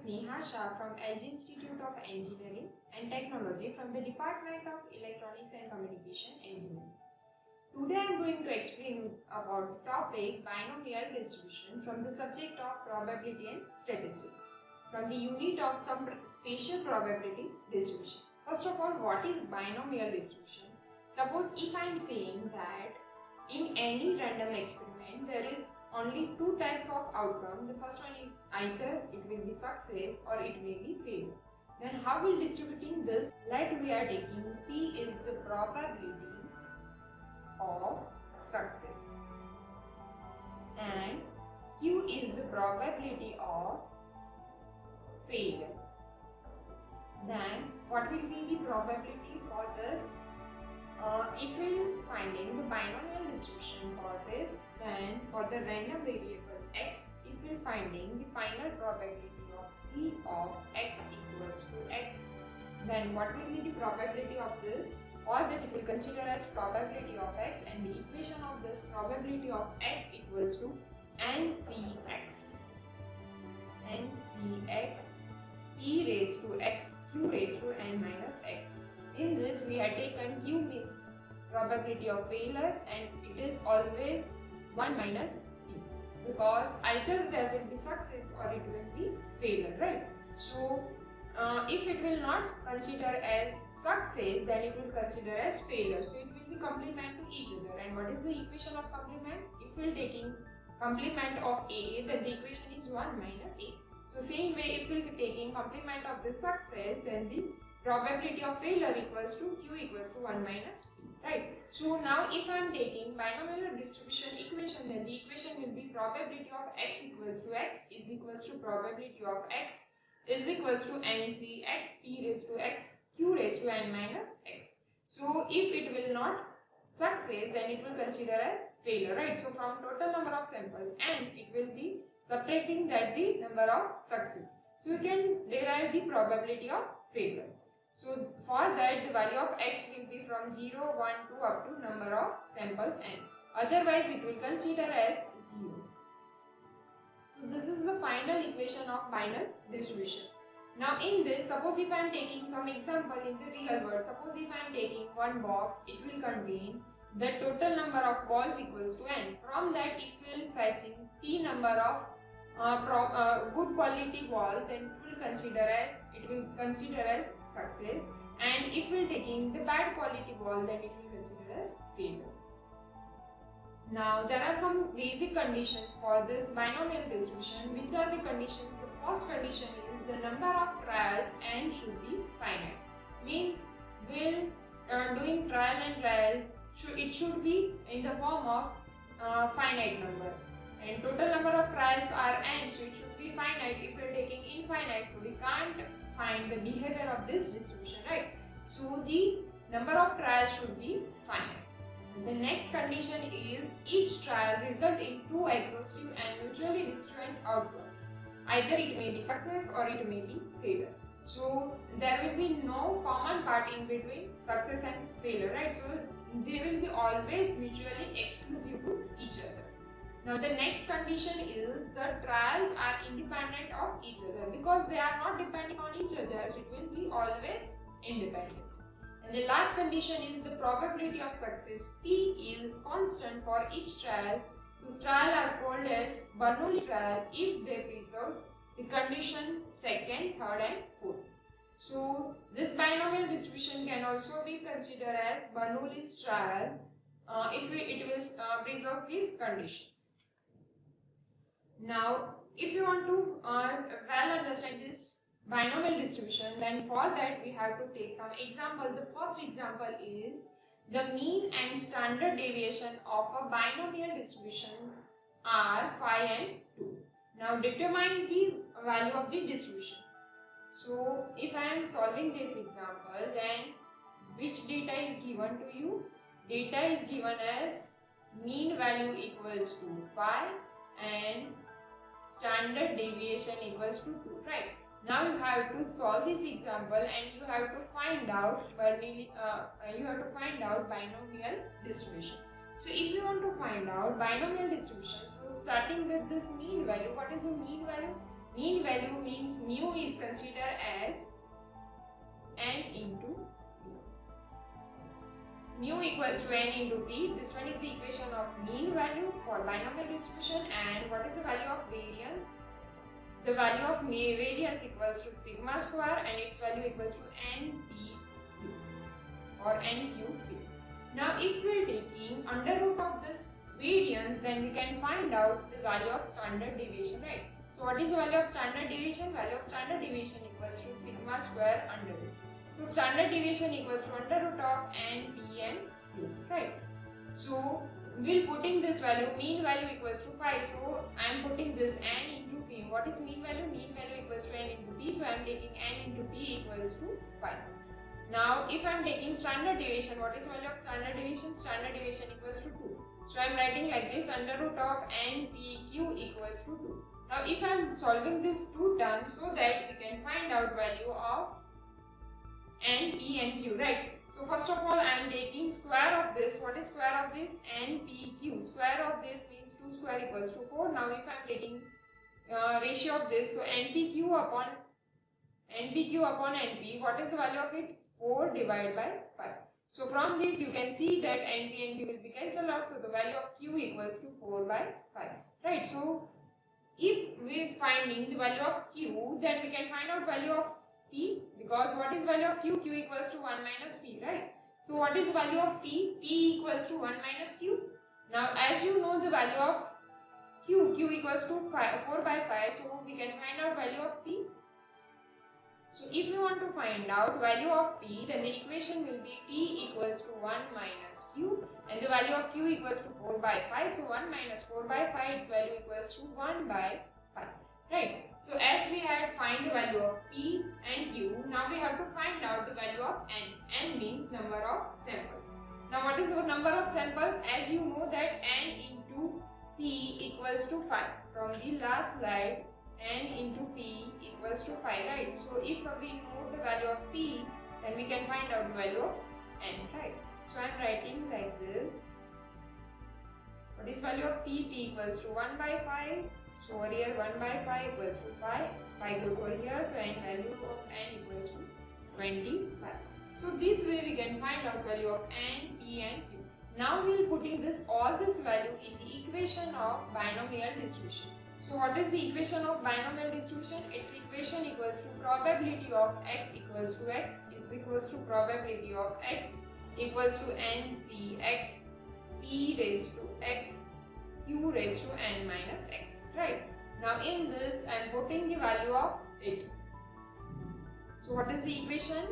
Sneha Shah from LG Institute of Engineering and Technology from the Department of Electronics and Communication Engineering. Today I am going to explain about the topic binomial distribution from the subject of probability and statistics from the unit of some spatial probability distribution. First of all, what is binomial distribution? Suppose if I am saying that in any random experiment there is only two types of outcome. The first one is either it will be success or it may be failure. Then how will distributing this? Let we are taking P is the probability of success and Q is the probability of failure. Then what will be the probability for this? If we are finding the binomial distribution for this, then for the random variable x, if we are finding the final probability of P of x equals to x, then what will be the probability of this? Or this it will consider as probability of x, and the equation of this probability of x equals to NCX. NCX P raised to x, Q raised to n minus x. In this we had taken Q means probability of failure and it is always 1 minus P, because either there will be success or it will be failure, right? So if it will not consider as success, then it will consider as failure. So it will be complement to each other. And what is the equation of complement? If we are taking complement of A, then the equation is 1 minus A. So same way, if we will be taking complement of the success, then the probability of failure equals to Q equals to 1 minus P, right? So now if I am taking binomial distribution equation, then the equation will be probability of x equals to x is equals to probability of x is equals to NCX P raised to x Q raised to n minus x. So if it will not success, then it will consider as failure, right? So from total number of samples n, it will be subtracting that the number of success. So you can derive the probability of failure. So for that the value of x will be from 0, 1, 2 up to number of samples n. Otherwise it will consider as 0. So this is the final equation of binomial distribution. Now in this, suppose if I am taking some example in the real world, suppose if I am taking one box, it will contain the total number of balls equals to n. From that if we will fetching p number of good quality ball, then it will consider as success, and if we are taking the bad quality ball, then it will consider as failure. Now there are some basic conditions for this binomial distribution. Which are the conditions? The first condition is the number of trials n should be finite. Means while doing trial and trial, it should be in the form of finite number. And total number of trials are n, so it should be finite. If we are taking infinite, so we can't find the behavior of this distribution, right? So the number of trials should be finite. And the next condition is each trial result in two exhaustive and mutually disjoint outcomes. Either it may be success or it may be failure. So there will be no common part in between success and failure, right? So they will be always mutually exclusive to each other. Now the next condition is the trials are independent of each other, because they are not depending on each other, so it will be always independent. And the last condition is the probability of success P is constant for each trial. So trial are called as Bernoulli trial if they preserve the condition second, third and fourth. So this binomial distribution can also be considered as Bernoulli's trial if it will preserve these conditions. Now, if you want to well understand this binomial distribution, then for that we have to take some example. The first example is the mean and standard deviation of a binomial distribution are 5 and 2. Now determine the value of the distribution. So if I am solving this example, then which data is given to you? Data is given as mean value equals to 5 and standard deviation equals to 2, right? Now you have to solve this example and you have to find out binomial distribution. So if you want to find out binomial distribution, so starting with this mean value, what is the mean value? Mean value means mu is considered as n into p. Mu equals to n into p. This one is the equation of mean value for binomial distribution. And what is the value of variance? The value of variance equals to sigma square and its value equals to npq or nqp. Now if we are taking under root of this variance, then we can find out the value of standard deviation, right? So what is the value of standard deviation? Value of standard deviation equals to sigma square under root. So standard deviation equals to under root of n, p and q, right? So we'll putting this value, mean value equals to 5. So I am putting this n into p. What is mean value? Mean value equals to n into p. So I am taking n into p equals to 5. Now if I am taking standard deviation, what is value of standard deviation? Standard deviation equals to 2. So I am writing like this, under root of npq equals to 2. Now if I am solving these two terms so that we can find out value of n, p and q, right? So first of all I am taking square of this. What is square of this? n, p, q. Square of this means 2 square equals to 4. Now if I am taking ratio of this, so npq upon np, what is the value of it? 4 divided by 5. So from this you can see that np and q will be cancelled out. So the value of q equals to 4 by 5, right? So if we finding the value of q, then we can find out value of p, because what is value of q? Q equals to 1 minus p, right? So what is value of p? P equals to 1 minus q. Now as you know the value of q equals to 4 by 5, so we can find out value of p. So if you want to find out value of p, then the equation will be p equals to 1 minus q and the value of q equals to 4 by 5. So 1 minus 4 by 5, its value equals to 1 by 5, right? So as we had find the value of p and q, now we have to find out the value of n. N means number of samples. Now what is our number of samples? As you know that n into p equals to 5. From the last slide, n into p equals to 5, right? So if we know the value of p, then we can find out the value of n, right? So I am writing like this. What is value of p? P equals to 1 by 5. So over here 1 by 5 equals to 5. 5 goes over here. So n value of n equals to 25. So this way we can find out value of n, p and q. Now we will putting all this value in the equation of binomial distribution. So what is the equation of binomial distribution? Its equation equals to probability of x equals to x is equals to probability of x equals to ncx p raised to x q raised to n minus x, right? Now in this I am putting the value of it. So what is the equation?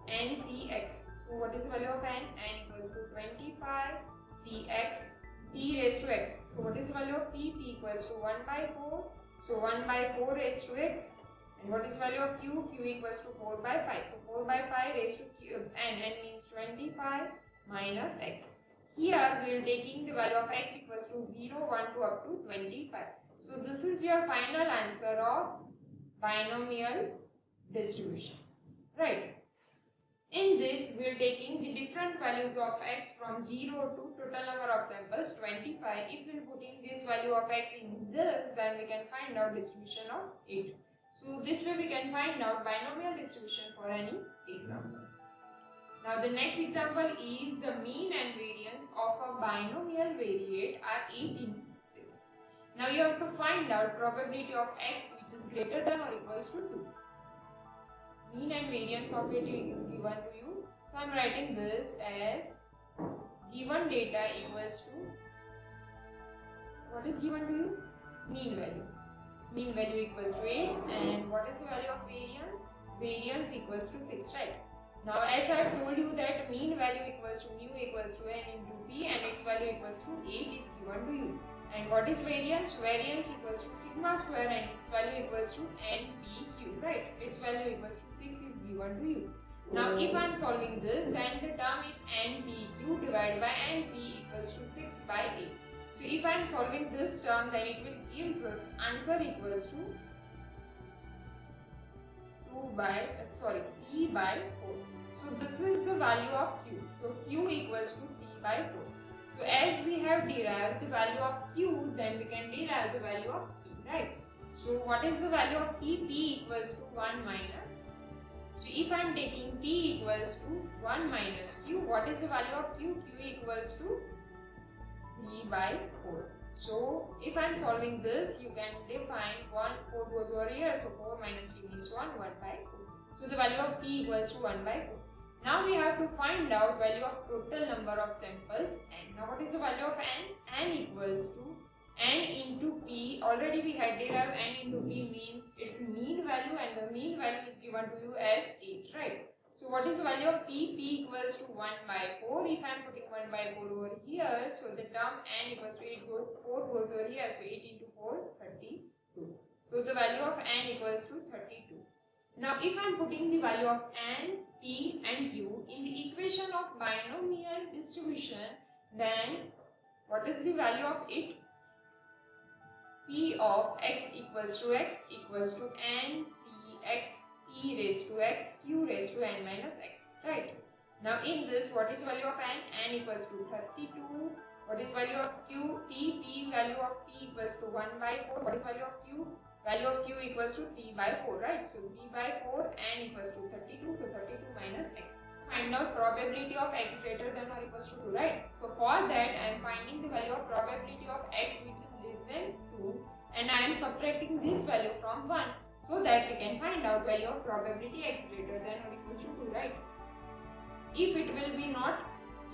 ncx. So what is the value of n? N equals to 25 cx p raised to x. So what is the value of p? P equals to 1 by 4. So 1 by 4 raised to x. And what is value of q? Q equals to 4 by 5. So 4 by 5 raised to q, n means 25 minus x. Here we are taking the value of x equals to 0, 1 to up to 25. So this is your final answer of binomial distribution, right? In this, we are taking the different values of x from 0 to total number of samples 25. If we are putting this value of x in this, then we can find out distribution of it. So this way we can find out binomial distribution for any example. Now the next example is the mean and variance of a binomial variate are 8 in 6. Now you have to find out probability of x which is greater than or equals to 2. Mean and variance of it is given to you. So I am writing this as given data equals to, what is given to you? Mean value. Mean value equals to 8 and what is the value of variance? Variance equals to 6, right? Now as I have told you that mean value equals to mu equals to n into p and its value equals to 8 is given to you. And what is variance? Variance equals to sigma square and its value equals to npq, right? Its value equals to 6 is given to you. Now if I am solving this, then the term is npq divided by np equals to 6 by 8. So if I am solving this term, then it will gives us answer equals to p by 4. So this is the value of q. So q equals to p by 4. So as we have derived the value of q, then we can derive the value of p, right? So what is the value of p? P equals to 1 minus. So if I am taking p equals to 1 minus q, what is the value of q? Q equals to 3 by 4. So if I am solving this, you can define 1, 4 goes over here, so 4 minus 3 means 1 by 4. So the value of p equals to 1 by 4. Now we have to find out value of total number of samples n. Now what is the value of n? N equals to n into p. Already we had derived n into p means its mean value, and the mean value is given to you as 8, right? So what is the value of p? P equals to 1 by 4. If I am putting 1 by 4 over here, so the term n equals to 4 goes over here, so 8 into 4, 32. So the value of n equals to 32. Now if I am putting the value of n, p and q in the equation of binomial distribution, then what is the value of it? P of x equals to n c x p raised to x q raised to n minus x, right? Now in this, what is value of n? N equals to 32. What is value of q? P value of p equals to 1 by 4. What is value of q? Value of q equals to 3 by 4, right? So 3 by 4, n equals to 32, so 32 minus x. Find out probability of x greater than or equals to 2, right? So for that, I am finding the value of probability of x which is less than 2, and I am subtracting this value from 1, so that we can find out value of probability x greater than or equals to 2, right? If it will be not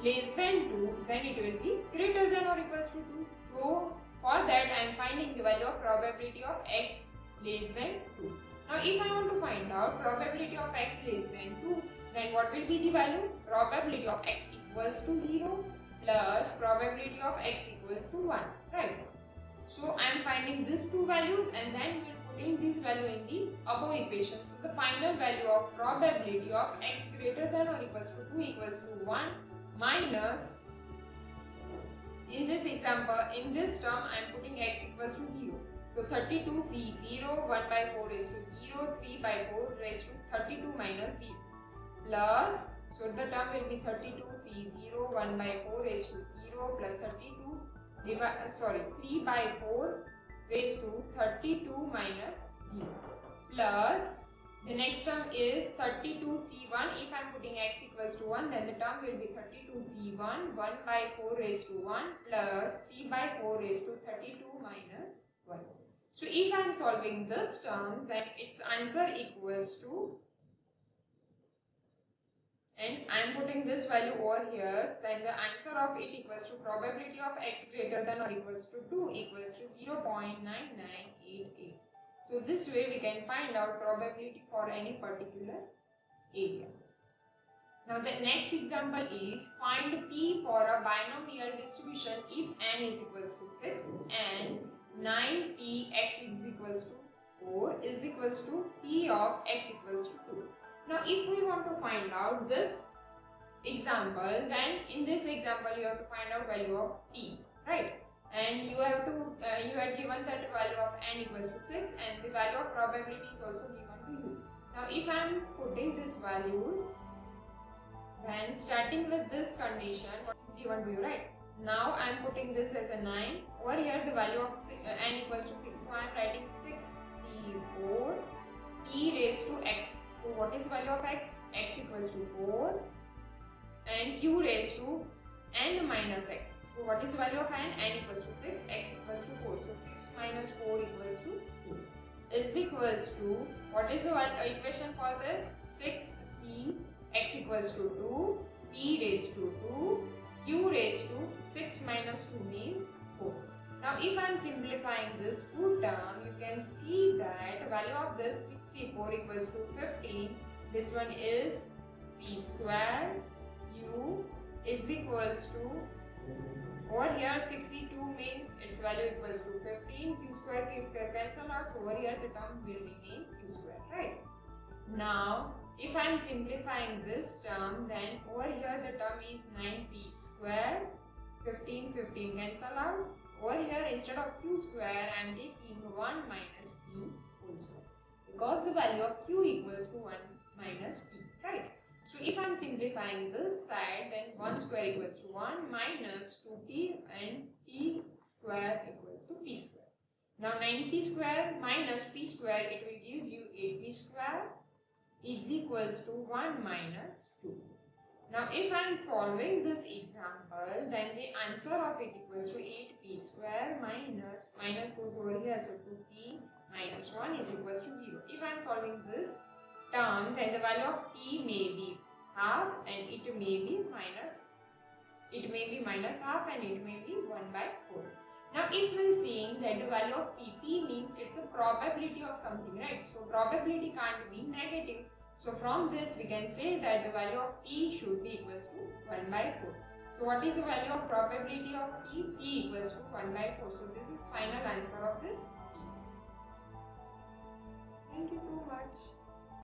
less than 2, then it will be greater than or equals to 2. So for that, I am finding the value of probability of x less than 2. Now if I want to find out probability of x less than 2, then what will be the value? Probability of x equals to 0 plus probability of x equals to 1, right? So I am finding these two values, and then we are putting this value in the above equation. So the final value of probability of x greater than or equals to 2 equals to 1 minus, in this example, in this term I am putting x equals to 0. So 32c 0, 1 by 4 raised to 0, 3 by 4 raised to 32 minus 0 plus, so the term will be 32c 0, 1 by 4 raised to 0 plus 3 by 4 raised to 32 minus 0 plus, the next term is 32c1. If I am putting x equals to 1, then the term will be 32c1, 1 by 4 raised to 1 plus 3 by 4 raised to 32 minus 1. So if I am solving this terms, then its answer equals to, and I am putting this value over here, then the answer of it equals to probability of x greater than or equals to 2 equals to 0.9988. So this way we can find out probability for any particular area. Now the next example is find p for a binomial distribution if n is equals to 6 and 9px is equals to 4 is equals to p of x equals to 2. Now if we want to find out this example, then in this example you have to find out value of p, right? And you have to you had given that value of n equals to 6, and the value of probability is also given to you. Now if I am putting these values, then starting with this condition, what is given to you, right? Now I am putting this as a 9. Over here the value of n equals to 6, so I am writing 6c4 p raised to x. So what is the value of x? X equals to 4 and q raised to n minus x. So what is the value of n? N equals to 6, x equals to 4. So 6 minus 4 equals to 2 is equals to, what is the equation for this? 6c x equals to 2, p raised to 2, q raised to 6 minus 2 means 4. Now if I am simplifying this two term, you can see that value of this 6c4 equals to 15. This one is p square, u is equals to, over here 62 means its value equals to 15, q square cancel out, so over here the term will remain q square, right? Now if I am simplifying this term, then over here the term is 9p square, 15 cancel out. Over here instead of q square I am taking 1 minus p whole square, because the value of q equals to 1 minus p, right? So if I am simplifying this side, then 1 square equals to 1 minus 2p and p square equals to p square. Now 9p square minus p square, it will give you 8p square is equals to 1 minus 2. Now if I am solving this example, then the answer of it equals to 8p square minus goes over here, so 2p minus 1 is equals to 0. If I am solving this term, then the value of p may be half and it may be minus half and it may be 1 by 4. Now if we are saying that the value of p means it's a probability of something, right? So probability can't be negative. So from this we can say that the value of p should be equals to 1 by 4. So what is the value of probability of p? P equals to 1 by 4. So this is final answer of this p. Thank you so much.